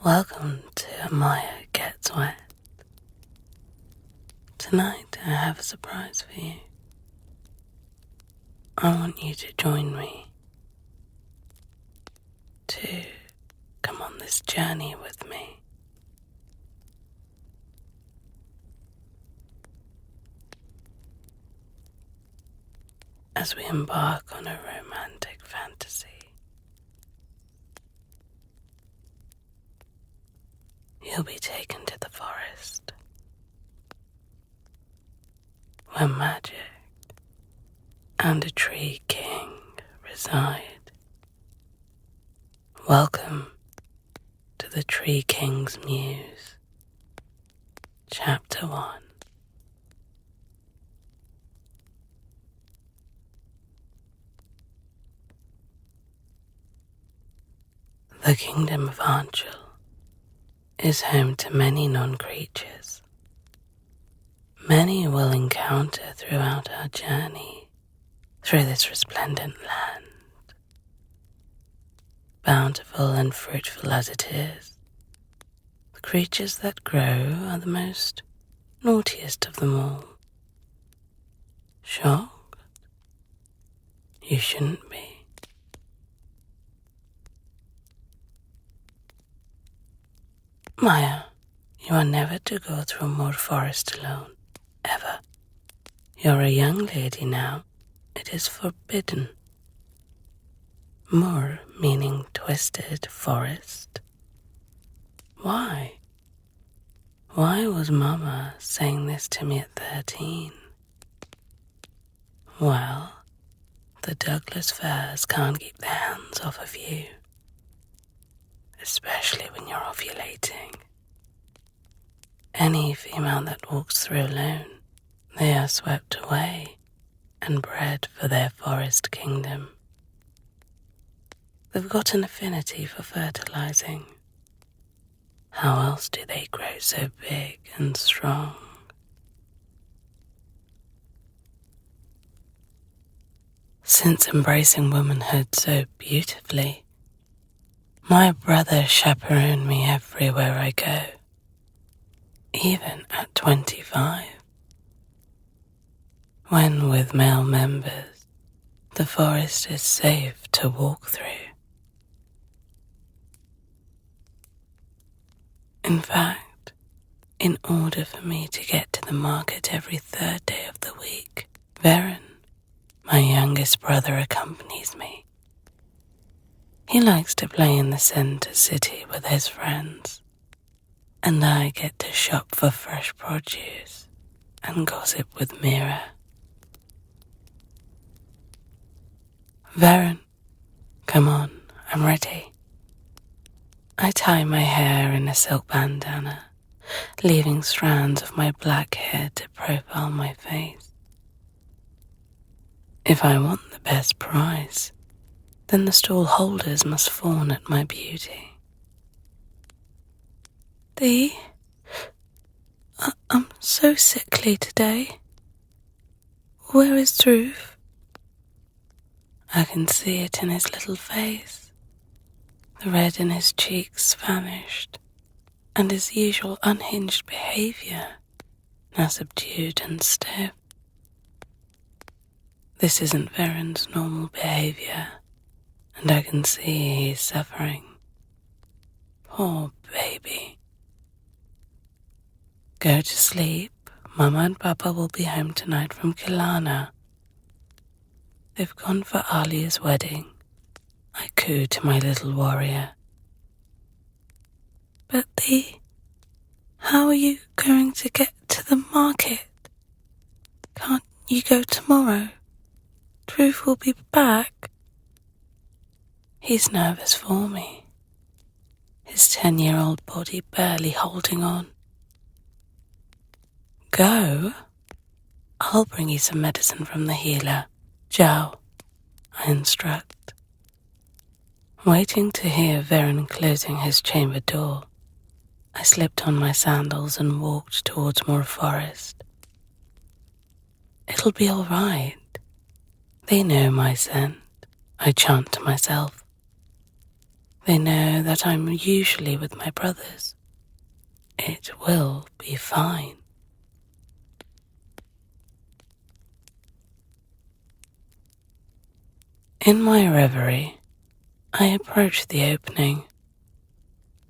Welcome to AmayaGetsWet. Tonight I have a surprise for you. I want you to join me to come on this journey with me. As we embark on a romantic fantasy. You'll be taken to the forest, where magic and a tree king reside. Welcome to the Tree King's Muse, Chapter 1. The Kingdom of Archel is home to many non-creatures. Many we'll encounter throughout our journey through this resplendent land. Bountiful and fruitful as it is, the creatures that grow are the most naughtiest of them all. Shocked? You shouldn't be. Maya, you are never to go through Moor Forest alone, ever. You're a young lady now. It is forbidden. Moor meaning twisted forest. Why? Why was Mama saying this to me at 13? Well, the Douglas firs can't keep their hands off of you. Especially when you're ovulating. Any female that walks through alone, they are swept away and bred for their forest kingdom. They've got an affinity for fertilizing. How else do they grow so big and strong? Since embracing womanhood so beautifully, my brother chaperoned me everywhere I go, even at 25. When with male members, the forest is safe to walk through. In fact, in order for me to get to the market every third day of the week, Varen, my youngest brother, accompanies me. He likes to play in the center city with his friends, and I get to shop for fresh produce and gossip with Mira. Varen, come on, I'm ready. I tie my hair in a silk bandana, leaving strands of my black hair to profile my face. If I want the best price, then the stall holders must fawn at my beauty. Dee, I'm so sickly today. Where is Dhruv? I can see it in his little face. The red in his cheeks vanished, and his usual unhinged behavior now subdued and stiff. This isn't Varen's normal behavior, and I can see he's suffering. Poor baby. Go to sleep. Mama and Papa will be home tonight from Kilana. They've gone for Alia's wedding. I cooed to my little warrior. But how are you going to get to the market? Can't you go tomorrow? Dhruv will be back. He's nervous for me, his 10-year-old body barely holding on. Go? I'll bring you some medicine from the healer. Joe, I instruct. Waiting to hear Varen closing his chamber door, I slipped on my sandals and walked towards Moor Forest. It'll be all right. They know my scent, I chant to myself. They know that I'm usually with my brothers. It will be fine. In my reverie, I approach the opening.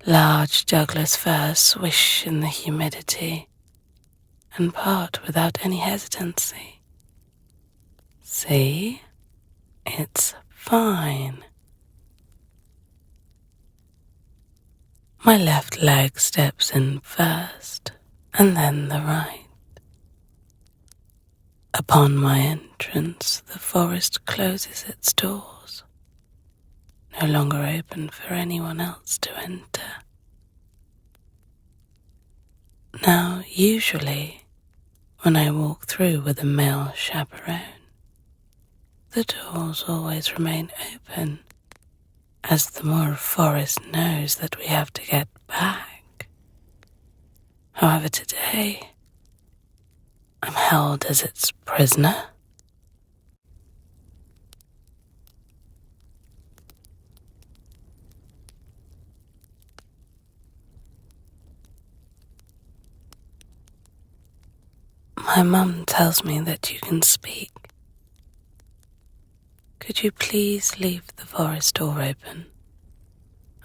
Large Douglas firs swish in the humidity and part without any hesitancy. See? It's fine. My left leg steps in first, and then the right. Upon my entrance, the forest closes its doors, no longer open for anyone else to enter. Now, usually, when I walk through with a male chaperone, the doors always remain open, as the Moor Forest knows that we have to get back. However, today, I'm held as its prisoner. My mum tells me that you can speak. Could you please leave the forest door open?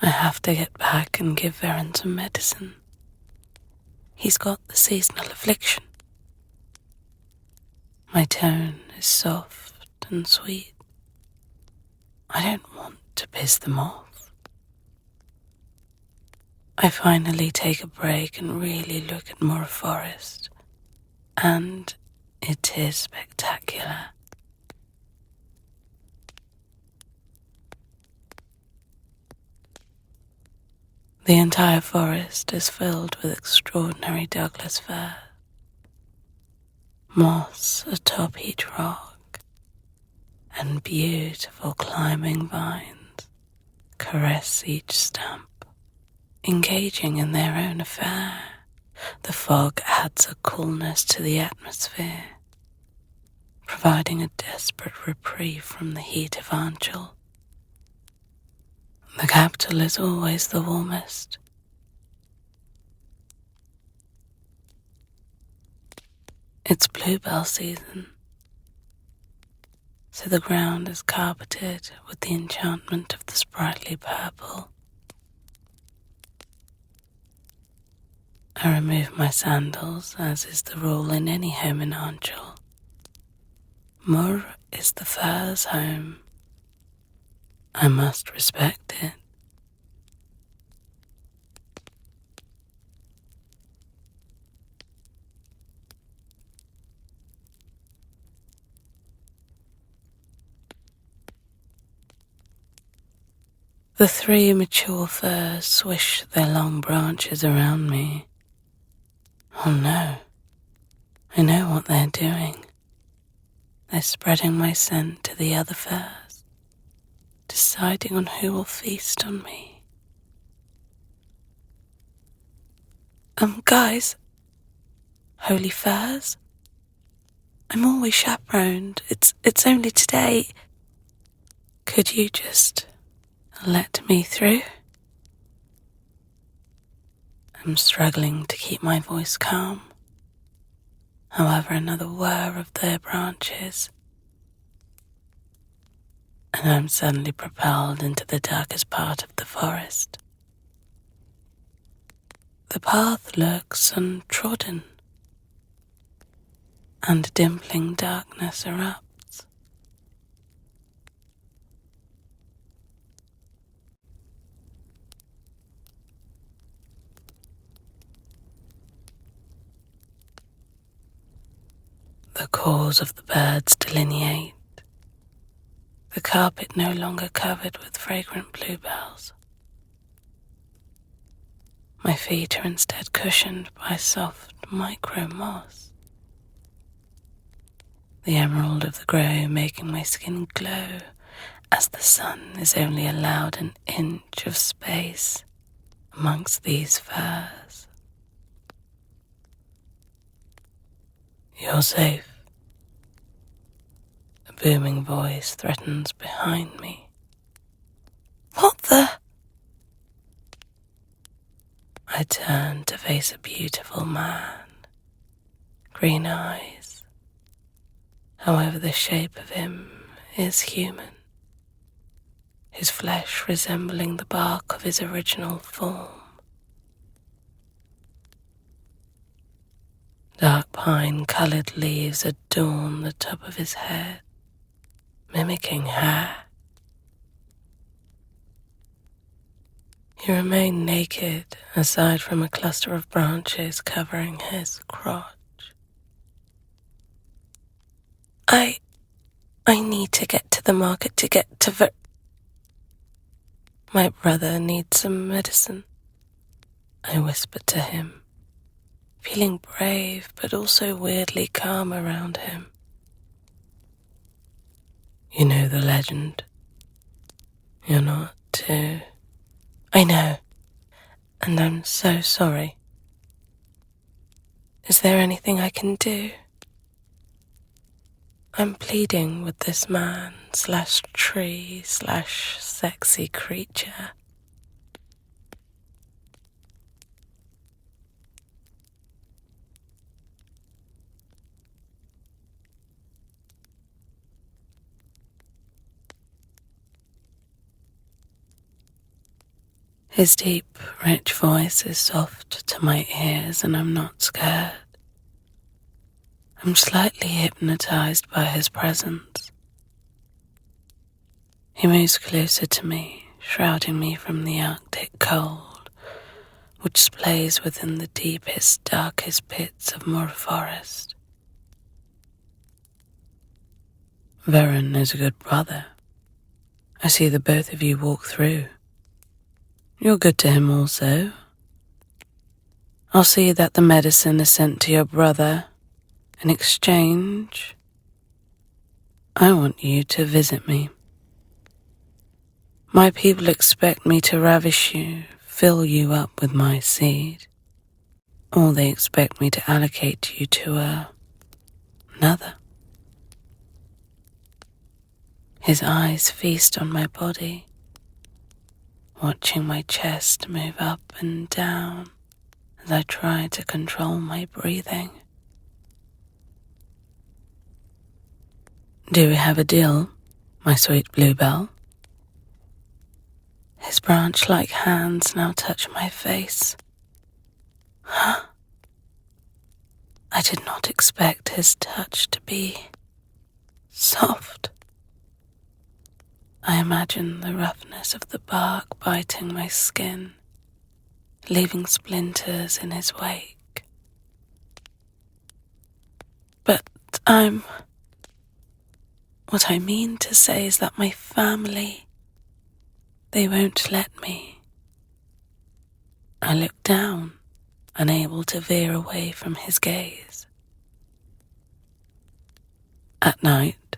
I have to get back and give Varen some medicine. He's got the seasonal affliction. My tone is soft and sweet. I don't want to piss them off. I finally take a break and really look at Moor Forest, and it is spectacular. The entire forest is filled with extraordinary Douglas fir. Moss atop each rock, and beautiful climbing vines caress each stump, engaging in their own affair. The fog adds a coolness to the atmosphere, providing a desperate reprieve from the heat of Anchal. The capital is always the warmest. It's bluebell season, so the ground is carpeted with the enchantment of the sprightly purple. I remove my sandals, as is the rule in any home in Anchal. Moor is the fir's home. I must respect it. The 3 mature firs swish their long branches around me. Oh no, I know what they're doing. They're spreading my scent to the other firs, deciding on who will feast on me. Guys, holy firs? I'm always chaperoned. It's only today. Could you just let me through? I'm struggling to keep my voice calm. However, another whir of their branches, and I'm suddenly propelled into the darkest part of the forest. The path looks untrodden, and dimpling darkness erupts. The calls of the birds delineate, the carpet no longer covered with fragrant bluebells. My feet are instead cushioned by soft micro moss, the emerald of the grove making my skin glow as the sun is only allowed an inch of space amongst these firs. You're safe. A booming voice threatens behind me. What the? I turn to face a beautiful man, green eyes. However, the shape of him is human, his flesh resembling the bark of his original form. Dark pine-coloured leaves adorn the top of his head, mimicking hair. He remained naked, aside from a cluster of branches covering his crotch. I need to get to the market to get to My brother needs some medicine, I whispered to him, feeling brave but also weirdly calm around him. You know the legend. You're not too... I know, and I'm so sorry. Is there anything I can do? I'm pleading with this man / tree / sexy creature. His deep, rich voice is soft to my ears, and I'm not scared. I'm slightly hypnotized by his presence. He moves closer to me, shrouding me from the Arctic cold, which splays within the deepest, darkest pits of Moor Forest. Varen is a good brother. I see that both of you walk through. You're good to him also. I'll see that the medicine is sent to your brother. In exchange, I want you to visit me. My people expect me to ravish you, fill you up with my seed, or they expect me to allocate you to another. His eyes feast on my body, watching my chest move up and down as I try to control my breathing. Do we have a deal, my sweet bluebell? His branch-like hands now touch my face. Huh? I did not expect his touch to be soft. I imagine the roughness of the bark biting my skin, leaving splinters in his wake. But what I mean to say is that my family, they won't let me. I look down, unable to veer away from his gaze. At night,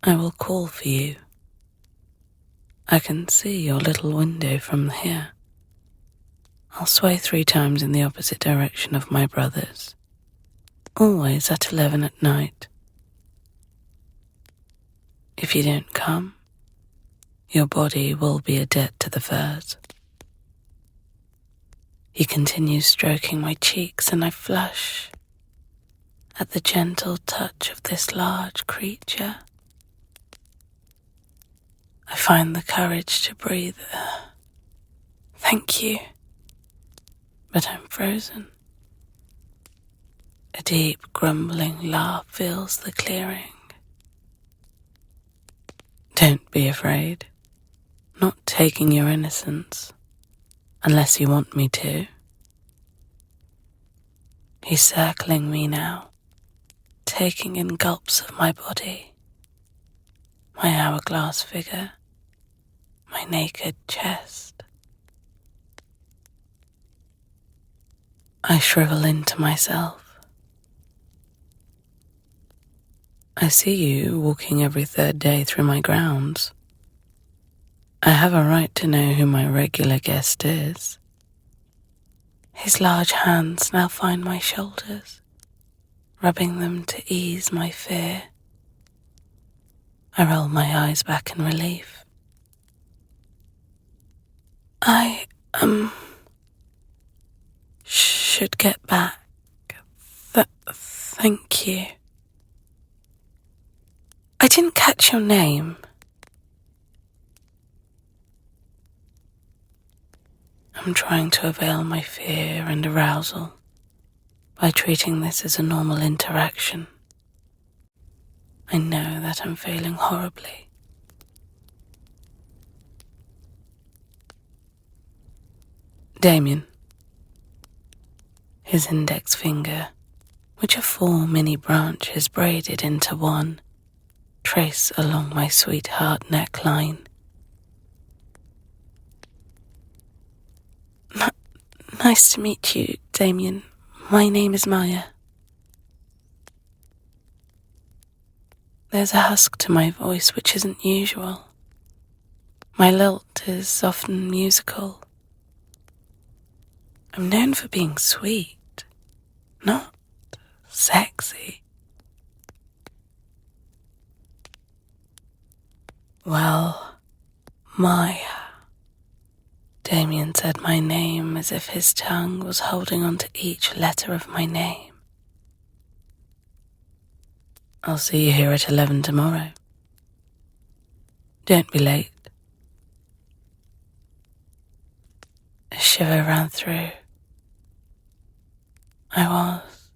I will call for you. I can see your little window from here. I'll sway 3 times in the opposite direction of my brother's, always at 11 at night. If you don't come, your body will be a debt to the furs. He continues stroking my cheeks, and I flush at the gentle touch of this large creature. I find the courage to breathe. Thank you. But I'm frozen. A deep, grumbling laugh fills the clearing. Don't be afraid. Not taking your innocence, unless you want me to. He's circling me now, taking in gulps of my body, my hourglass figure, my naked chest. I shrivel into myself. I see you walking every 3rd day through my grounds. I have a right to know who my regular guest is. His large hands now find my shoulders, rubbing them to ease my fear. I roll my eyes back in relief. should get back. Thank you. I didn't catch your name. I'm trying to avail my fear and arousal by treating this as a normal interaction. I know that I'm failing horribly. Damien. His index finger, which are 4 mini branches braided into one, trace along my sweetheart neckline. Nice to meet you, Damien. My name is Maya. There's a husk to my voice which isn't usual. My lilt is often musical. I'm known for being sweet, not sexy. Well, Maya. Damien said my name as if his tongue was holding on to each letter of my name. I'll see you here at 11 tomorrow. Don't be late. A shiver ran through. I was.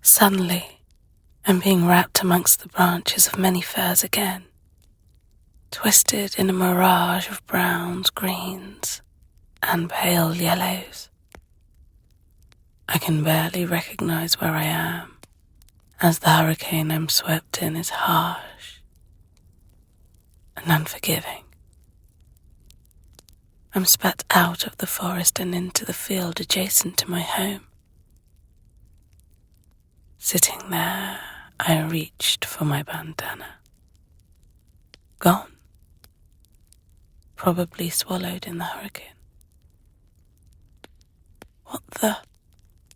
Suddenly, I'm being wrapped amongst the branches of many firs again, twisted in a mirage of browns, greens, and pale yellows. I can barely recognize where I am, as the hurricane I'm swept in is harsh and unforgiving. I'm spat out of the forest and into the field adjacent to my home. Sitting there, I reached for my bandana. Gone. Probably swallowed in the hurricane. What the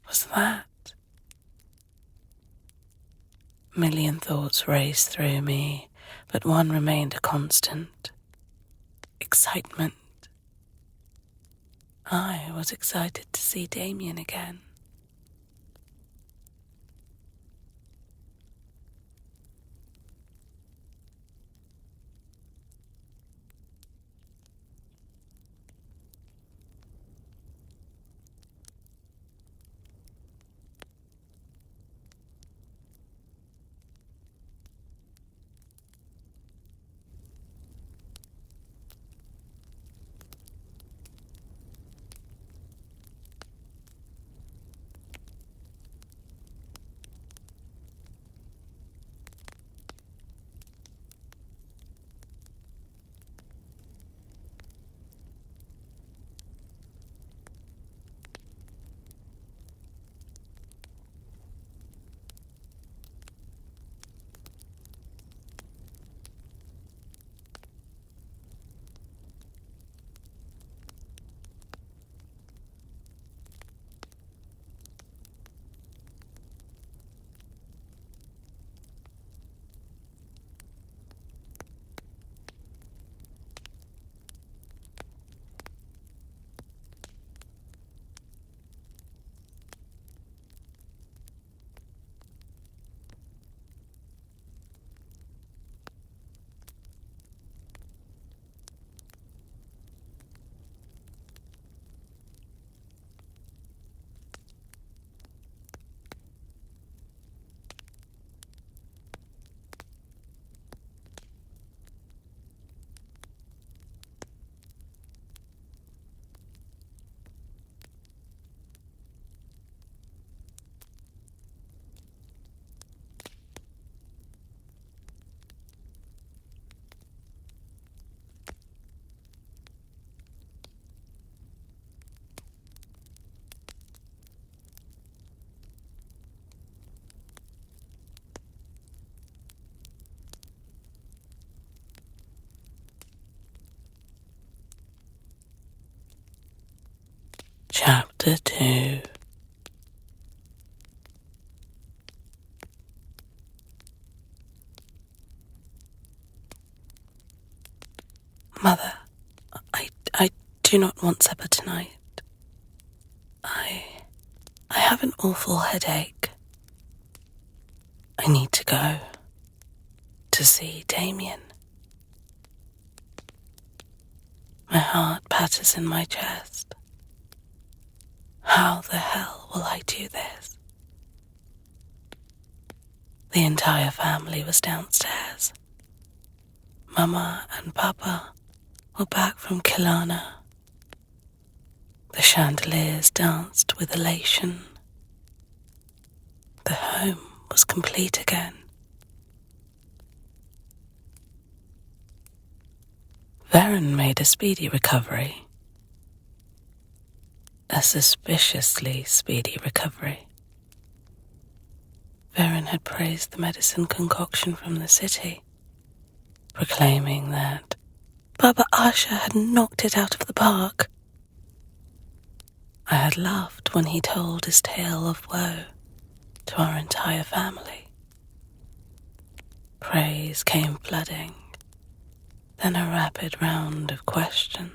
was that? A million thoughts raced through me, but one remained a constant. Excitement. I was excited to see Damien again. Chapter 2. Mother, I do not want supper tonight. I have an awful headache. I need to go to see Damien. My heart patters in my chest. How the hell will I do this? The entire family was downstairs. Mama and Papa were back from Killarney. The chandeliers danced with elation. The home was complete again. Varen made a speedy recovery. A suspiciously speedy recovery. Varen had praised the medicine concoction from the city, proclaiming that Baba Asha had knocked it out of the park. I had laughed when he told his tale of woe to our entire family. Praise came flooding, then a rapid round of questions.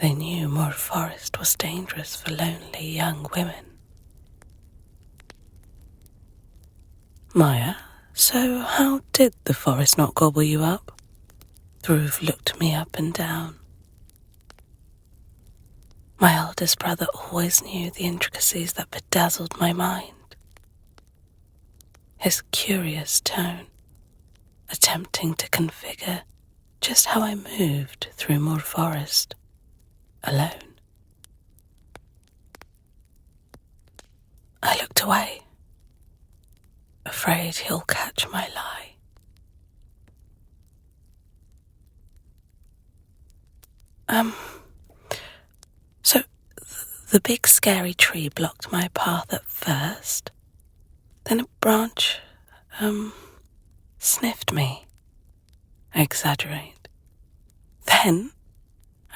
They knew Moor Forest was dangerous for lonely young women. Maya, so how did the forest not gobble you up? Dhruv looked me up and down. My eldest brother always knew the intricacies that bedazzled my mind. His curious tone, attempting to configure just how I moved through Moor Forest, alone. I looked away, afraid he'll catch my lie. So the big scary tree blocked my path at first, then a branch, sniffed me. I exaggerate. Then,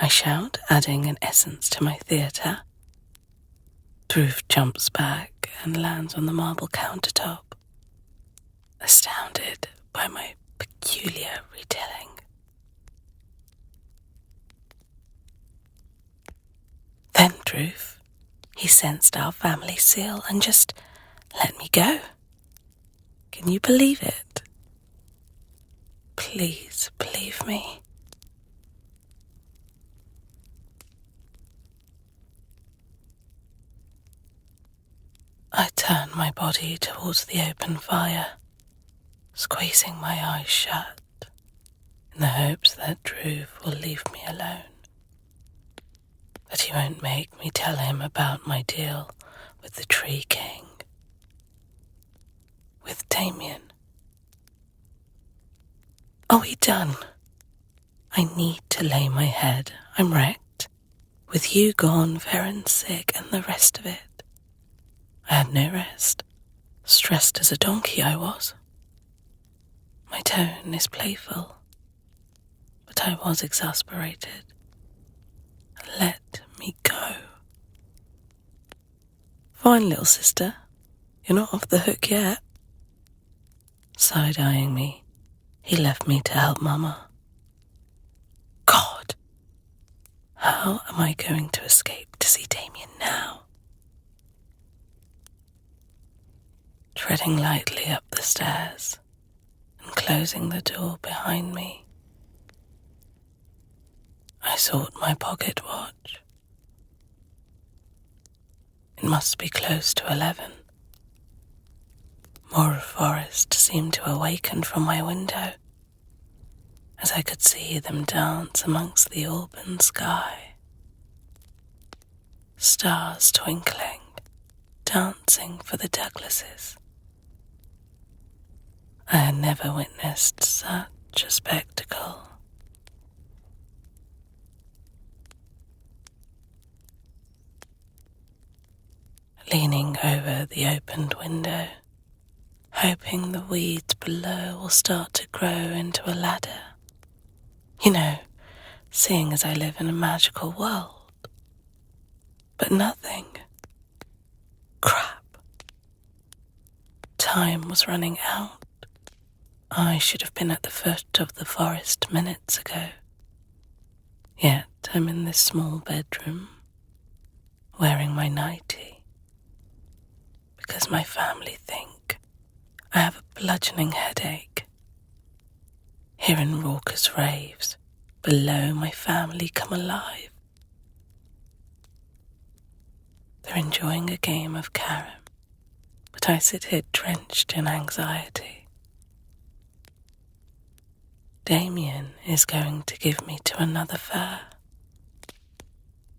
I shout, adding an essence to my theatre. Dhruv jumps back and lands on the marble countertop, astounded by my peculiar retelling. Then Dhruv, he sensed our family seal and just let me go. Can you believe it? Please believe me. I turned my body towards the open fire, squeezing my eyes shut, in the hopes that Dhruv will leave me alone. That he won't make me tell him about my deal with the Tree King. With Damien. Are we done? I need to lay my head. I'm wrecked. With you gone, Varen sick, and the rest of it. I had no rest. Stressed as a donkey I was. My tone is playful, but I was exasperated. Let me go. Fine, little sister. You're not off the hook yet. Side-eyeing me, he left me to help Mama. God! How am I going to escape to see Damien now? Treading lightly up the stairs and closing the door behind me, I sought my pocket watch. It must be close to 11. Moor Forest seemed to awaken from my window, as I could see them dance amongst the auburn sky. Stars twinkling, dancing for the Douglases. I had never witnessed such a spectacle. Leaning over the opened window, hoping the weeds below will start to grow into a ladder. You know, seeing as I live in a magical world. But nothing. Crap. Time was running out. I should have been at the foot of the forest minutes ago. Yet I'm in this small bedroom, wearing my nightie, because my family think I have a bludgeoning headache. Hearing raucous raves below my family come alive. They're enjoying a game of carom, but I sit here drenched in anxiety. Damien is going to give me to another fur.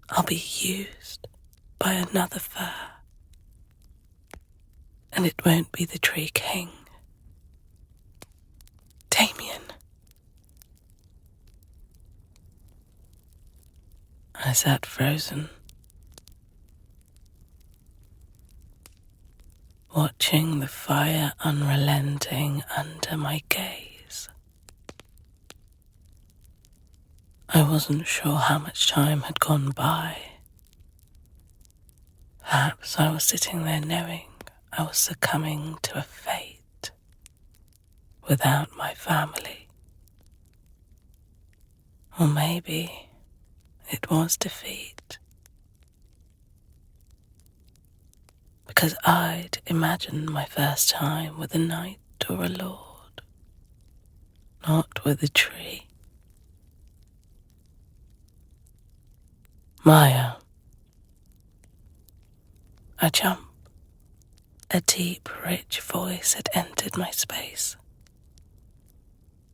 I'll be used by another fur. And it won't be the Tree King. Damien. I sat frozen, watching the fire unrelenting under my gaze. I wasn't sure how much time had gone by. Perhaps I was sitting there knowing I was succumbing to a fate without my family. Or maybe it was defeat. Because I'd imagined my first time with a knight or a lord, not with a tree. Maya. I jump. A deep, rich voice had entered my space.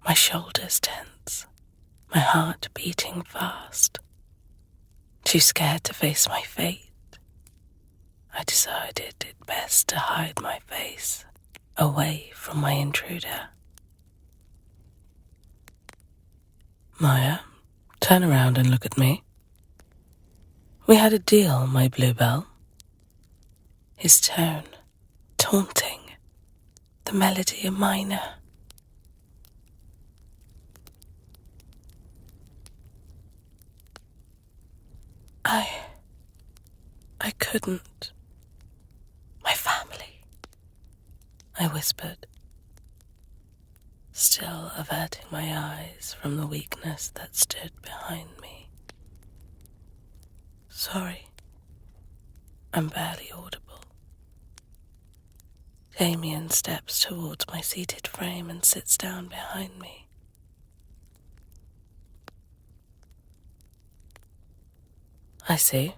My shoulders tense, my heart beating fast. Too scared to face my fate, I decided it best to hide my face away from my intruder. Maya, turn around and look at me. We had a deal, my bluebell. His tone, taunting, the melody a minor. I couldn't. My family, I whispered, still averting my eyes from the weakness that stood behind me. Sorry, I'm barely audible. Damien steps towards my seated frame and sits down behind me. I see.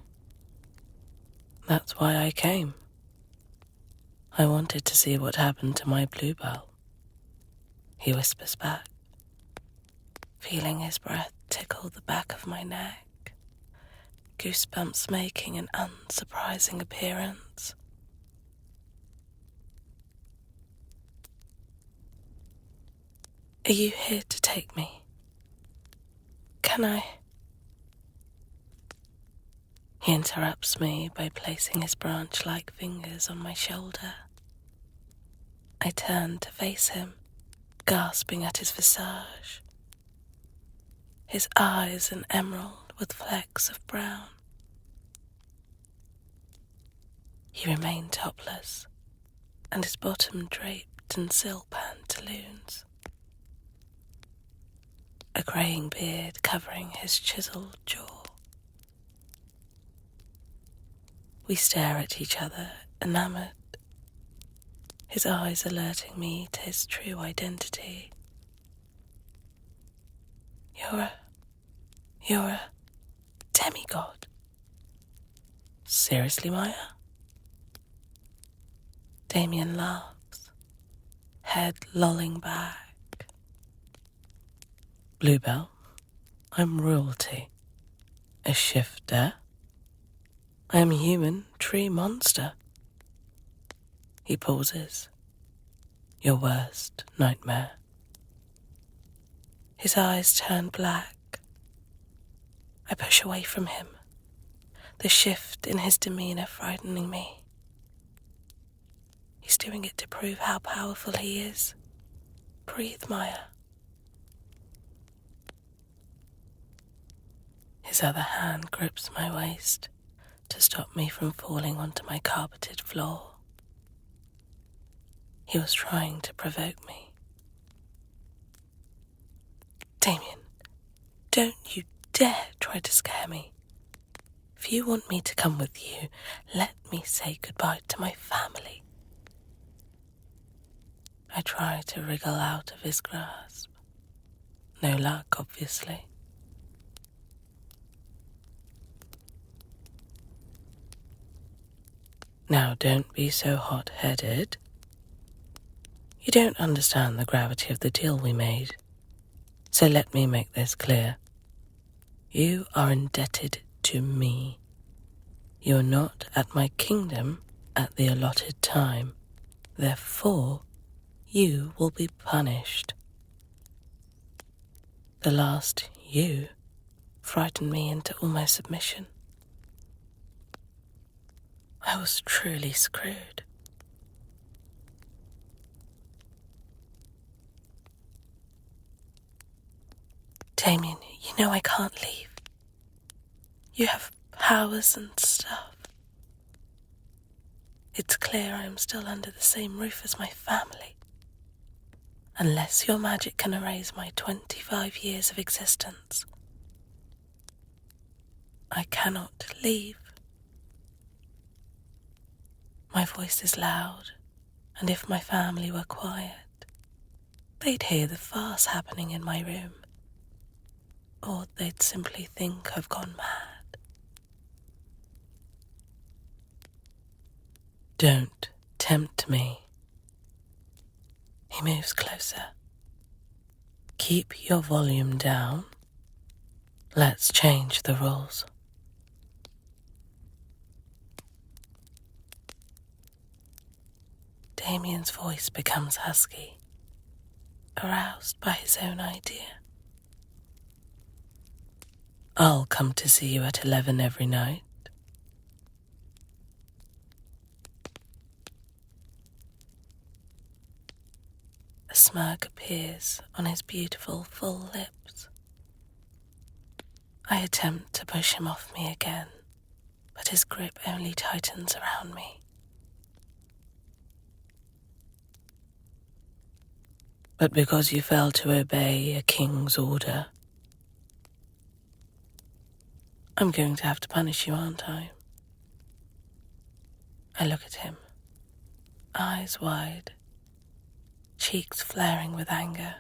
That's why I came. I wanted to see what happened to my bluebell. He whispers back, feeling his breath tickle the back of my neck, goosebumps making an unsurprising appearance. Are you here to take me? Can I? He interrupts me by placing his branch-like fingers on my shoulder. I turn to face him, gasping at his visage. His eyes an emerald with flecks of brown. He remained topless, and his bottom draped in silk pantaloons. A greying beard covering his chiseled jaw. We stare at each other, enamored, his eyes alerting me to his true identity. You're a demigod. Seriously, Maya? Damien laughs, head lolling back. Bluebell, I'm royalty, a shifter. I am a human tree monster. He pauses. Your worst nightmare. His eyes turn black. I push away from him, the shift in his demeanor frightening me. He's doing it to prove how powerful he is. Breathe, Maya. His other hand grips my waist to stop me from falling onto my carpeted floor. He was trying to provoke me, Damien, don't you dare try to scare me. If you want me to come with you, let me say goodbye to my family. I try to wriggle out of his grasp. No luck, obviously. Now don't be so hot-headed. You don't understand the gravity of the deal we made. So let me make this clear. You are indebted to me. You're not at my kingdom at the allotted time. Therefore, you will be punished. The last you frightened me into almost submission. I was truly screwed. Damien, you know I can't leave. You have powers and stuff. It's clear I am still under the same roof as my family. Unless your magic can erase my 25 years of existence, I cannot leave. My voice is loud, and if my family were quiet, they'd hear the farce happening in my room, or they'd simply think I've gone mad. Don't tempt me. He moves closer. Keep your volume down. Let's change the rules. Damien's voice becomes husky, aroused by his own idea. I'll come to see you at 11 every night. A smirk appears on his beautiful, full lips. I attempt to push him off me again, but his grip only tightens around me. But because you failed to obey a king's order, I'm going to have to punish you, aren't I? I look at him, eyes wide, cheeks flaring with anger.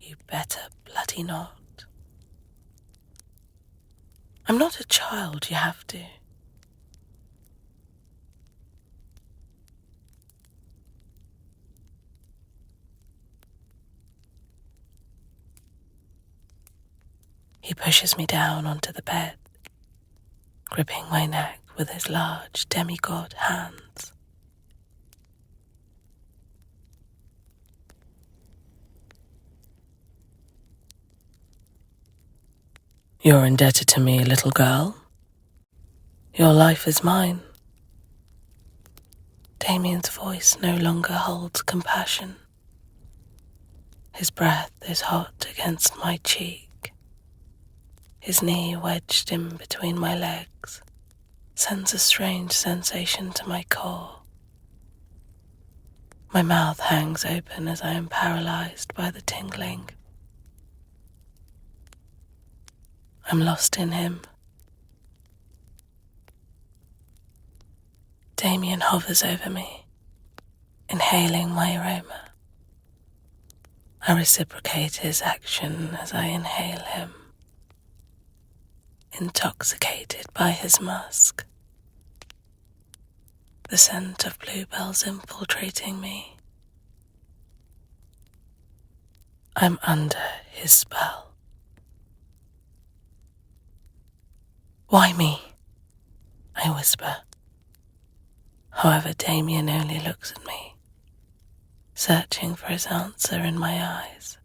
You better bloody not. I'm not a child, you have to. He pushes me down onto the bed, gripping my neck with his large demigod hands. You're indebted to me, little girl. Your life is mine. Damien's voice no longer holds compassion. His breath is hot against my cheek. His knee wedged in between my legs sends a strange sensation to my core. My mouth hangs open as I am paralyzed by the tingling. I'm lost in him. Damien hovers over me, inhaling my aroma. I reciprocate his action as I inhale him, intoxicated by his musk. The scent of bluebells infiltrating me. I'm under his spell. Why me? I whisper. However, Damien only looks at me, searching for his answer in my eyes.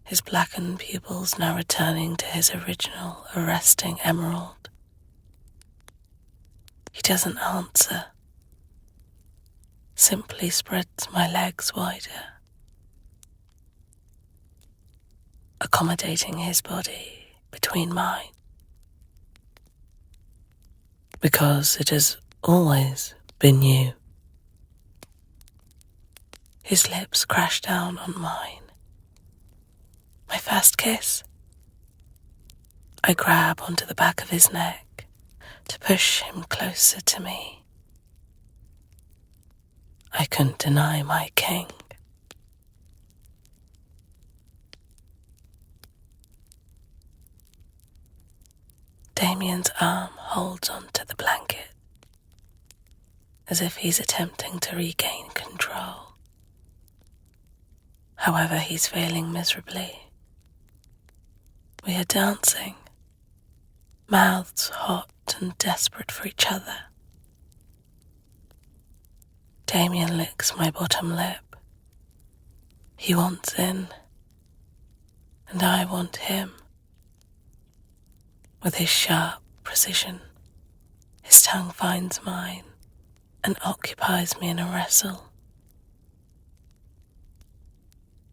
His blackened pupils now returning to his original arresting emerald. He doesn't answer, simply spreads my legs wider, accommodating his body between mine. Because it has always been you. His lips crash down on mine, My first kiss. I grab onto the back of his neck to push him closer to me. I couldn't deny my king. Damien's arm holds onto the blanket, as if he's attempting to regain control. However, he's failing miserably. We are dancing, mouths hot and desperate for each other. Damien licks my bottom lip. He wants in, and I want him. With his sharp precision, his tongue finds mine and occupies me in a wrestle.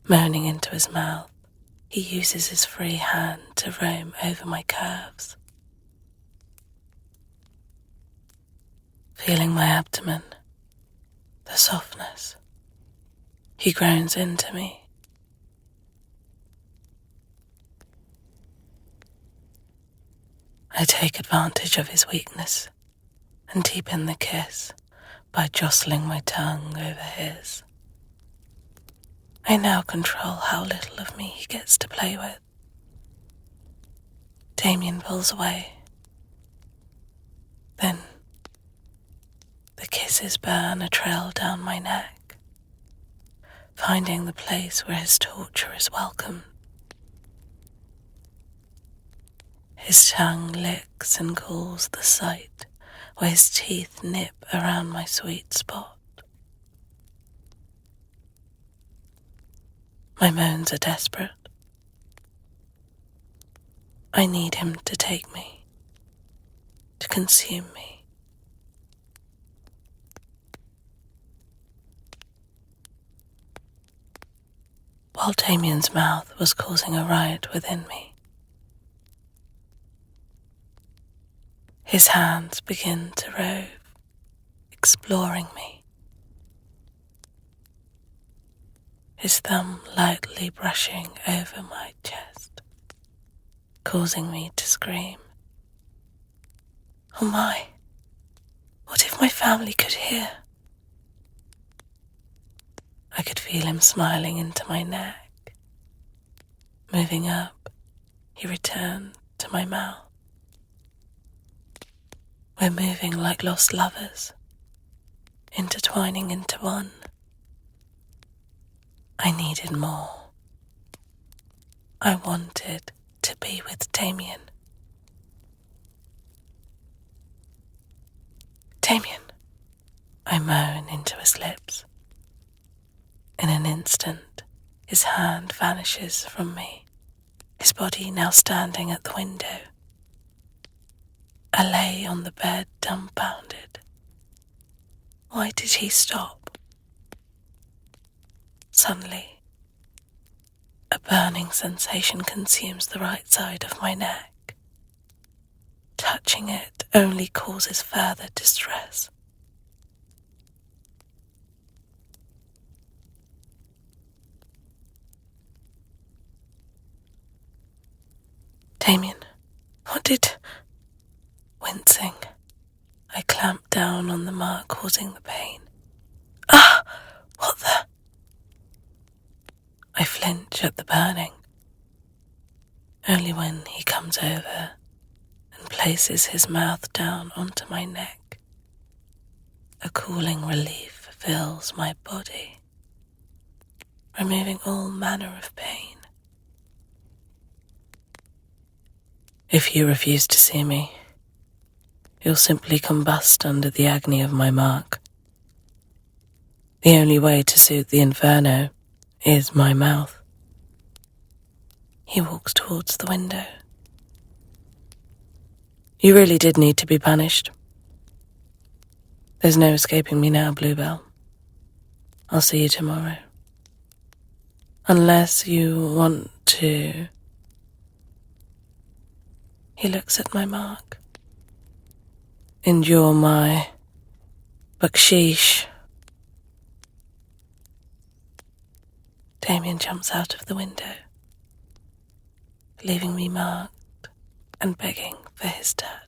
Moaning into his mouth, he uses his free hand to roam over my curves. Feeling my abdomen, the softness, he groans into me. I take advantage of his weakness and deepen the kiss by jostling my tongue over his. I now control how little of me he gets to play with. Damien pulls away. Then the kisses burn a trail down my neck, finding the place where his torture is welcome. His tongue licks and cools the site where his teeth nip around my sweet spot. My moans are desperate. I need him to take me, to consume me. While Damien's mouth was causing a riot within me, his hands begin to rove, exploring me. His thumb lightly brushing over my chest, causing me to scream. Oh my, what if my family could hear? I could feel him smiling into my neck. Moving up, he returned to my mouth. We're moving like lost lovers, intertwining into one. I needed more. I wanted to be with Damien. Damien, I moan into his lips. In an instant, his hand vanishes from me, his body now standing at the window. I lay on the bed dumbfounded. Why did he stop? Suddenly, a burning sensation consumes the right side of my neck. Touching it only causes further distress. Damien, what did... Wincing, I clamp down on the mark causing the pain. Ah! What the... I flinch at the burning. Only when he comes over and places his mouth down onto my neck, a cooling relief fills my body, removing all manner of pain. If you refuse to see me, you'll simply combust under the agony of my mark. The only way to soothe the inferno is my mouth. He walks towards the window. You really did need to be punished. There's no escaping me now, Bluebell. I'll see you tomorrow. Unless you want to... He looks at my mark. Endure my baksheesh. Damien jumps out of the window. leaving me marked and begging for his touch.